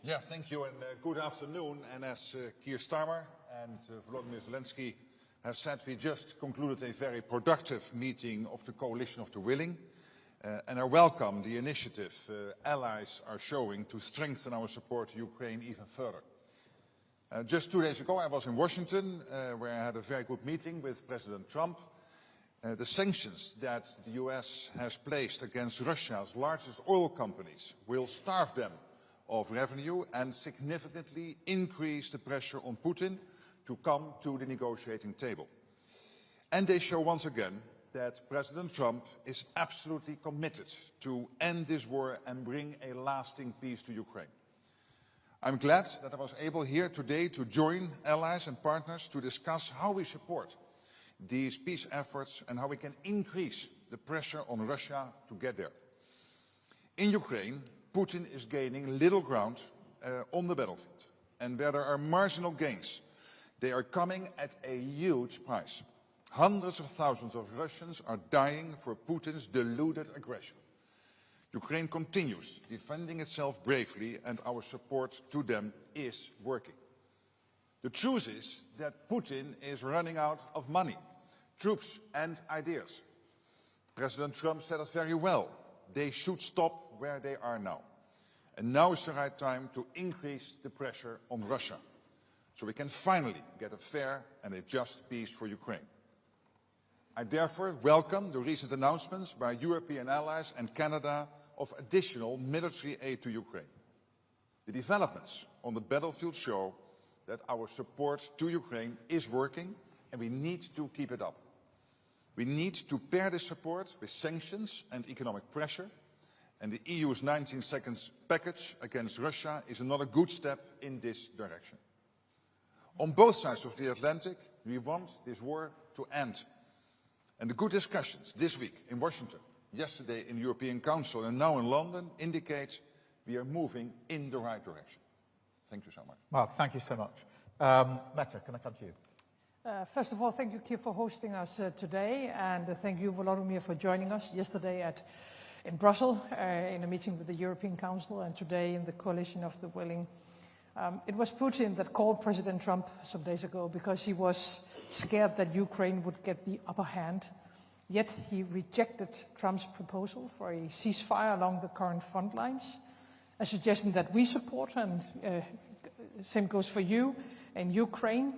Yeah, thank you, and good afternoon. And as Keir Starmer and Volodymyr Zelensky have said, we just concluded a very productive meeting of the Coalition of the Willing, and I welcome the initiative allies are showing to strengthen our support to Ukraine even further. Just 2 days ago, I was in Washington, where I had a very good meeting with President Trump. The sanctions that the US has placed against Russia's largest oil companies will starve them of revenue and significantly increase the pressure on Putin to come to the negotiating table. And they show once again that President Trump is absolutely committed to end this war and bring a lasting peace to Ukraine. I'm glad that I was able here today to join allies and partners to discuss how we support these peace efforts and how we can increase the pressure on Russia to get there. In Ukraine, Putin is gaining little ground on the battlefield. And where there are marginal gains, they are coming at a huge price. Hundreds of thousands of Russians are dying for Putin's deluded aggression. Ukraine continues defending itself bravely, and our support to them is working. The truth is that Putin is running out of money, troops and ideas. President Trump said it very well. They should stop where they are now. And now is the right time to increase the pressure on Russia, so we can finally get a fair and a just peace for Ukraine. I therefore welcome the recent announcements by European allies and Canada of additional military aid to Ukraine. The developments on the battlefield show that our support to Ukraine is working, and we need to keep it up. We need to pair this support with sanctions and economic pressure, and the EU's 19 seconds package against Russia is another good step in this direction. On both sides of the Atlantic, we want this war to end. And the good discussions this week in Washington, yesterday in the European Council and now in London indicate we are moving in the right direction. Thank you so much. Mark, thank you so much. Mette, can I come to you? First of all, thank you, Keir, for hosting us today, and thank you, Volodymyr, for joining us yesterday in Brussels in a meeting with the European Council, and today in the Coalition of the Willing. It was Putin that called President Trump some days ago because he was scared that Ukraine would get the upper hand. Yet he rejected Trump's proposal for a ceasefire along the current front lines, a suggestion that we support, and same goes for you in Ukraine.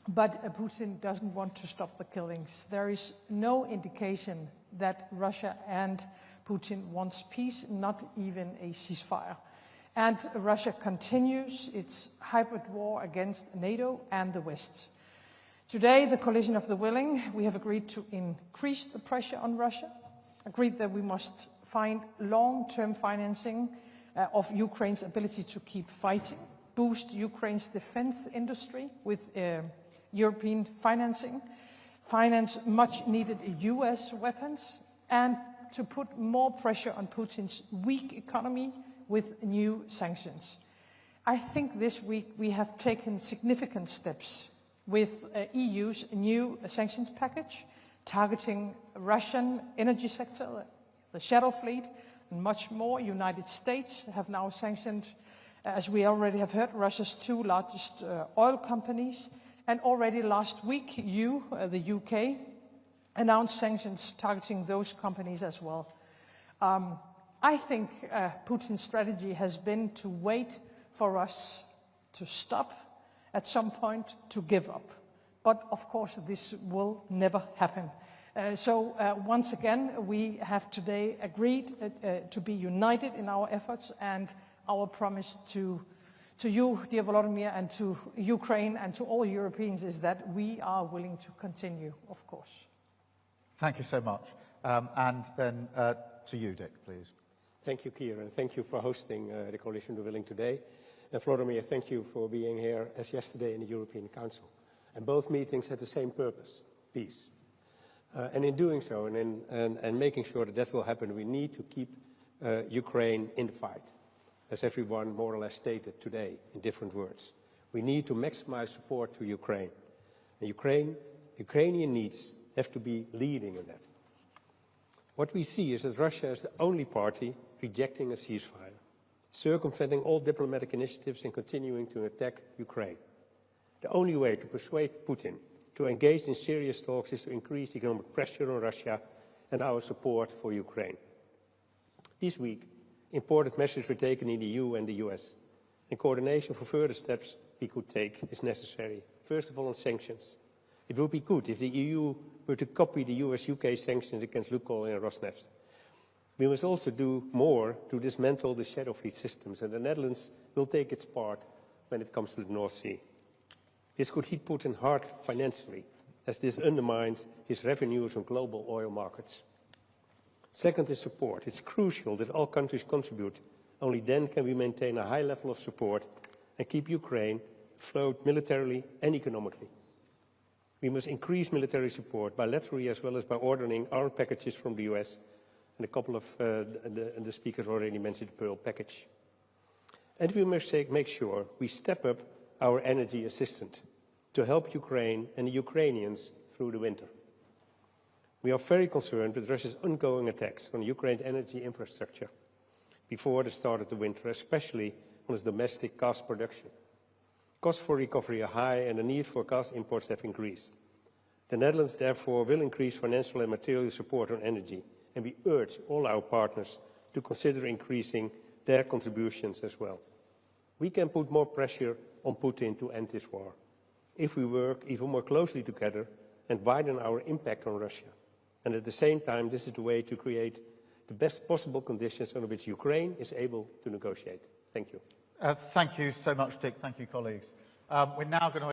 But Putin doesn't want to stop the killings. There is no indication that Russia and Putin wants peace, not even a ceasefire. And Russia continues its hybrid war against NATO and the West. Today, the Coalition of the Willing, we have agreed to increase the pressure on Russia, agreed that we must find long-term financing of Ukraine's ability to keep fighting, boost Ukraine's defense industry with European financing, finance much-needed US weapons, and to put more pressure on Putin's weak economy with new sanctions. I think this week we have taken significant steps with EU's new sanctions package, targeting Russian energy sector, the shadow fleet, and much more. United States have now sanctioned, as we already have heard, Russia's 2 largest oil companies. And already last week, the UK, announced sanctions targeting those companies as well. I think Putin's strategy has been to wait for us to stop, at some point to give up. But of course, this will never happen. So once again, we have today agreed to be united in our efforts, and our promise to you, dear Volodymyr, and to Ukraine and to all Europeans is that we are willing to continue, of course. Thank you so much. And then to you, Dick, please. Thank you, Keir, and thank you for hosting the Coalition of the Willing today. And Volodymyr, thank you for being here as yesterday in the European Council. And both meetings had the same purpose, peace. And in doing so, and making sure that that will happen, we need to keep Ukraine in the fight, as everyone more or less stated today in different words. We need to maximize support to Ukraine. And Ukrainian needs have to be leading in that. What we see is that Russia is the only party rejecting a ceasefire. circumventing all diplomatic initiatives and continuing to attack Ukraine. The only way to persuade Putin to engage in serious talks is to increase economic pressure on Russia and our support for Ukraine. This week, important measures were taken in the EU and the US, and coordination for further steps we could take is necessary. First of all, on sanctions. It would be good if the EU were to copy the US-UK sanctions against Lukoil and Rosneft. We must also do more to dismantle the shadow fleet systems, and the Netherlands will take its part when it comes to the North Sea. This could hit Putin hard financially, as this undermines his revenues on global oil markets. Second is support. It's crucial that all countries contribute. Only then can we maintain a high level of support and keep Ukraine afloat militarily and economically. We must increase military support bilaterally as well as by ordering armed packages from the US, and a couple of the speakers already mentioned the Pearl package. And we must make sure we step up our energy assistance to help Ukraine and the Ukrainians through the winter. We are very concerned with Russia's ongoing attacks on Ukraine's energy infrastructure before the start of the winter, especially on its domestic gas production. Costs for recovery are high and the need for gas imports have increased. The Netherlands, therefore, will increase financial and material support on energy, and we urge all our partners to consider increasing their contributions as well. We can put more pressure on Putin to end this war if we work even more closely together and widen our impact on Russia. And at the same time, this is the way to create the best possible conditions under which Ukraine is able to negotiate. Thank you. Thank you so much, Dick. Thank you, colleagues. We're now going to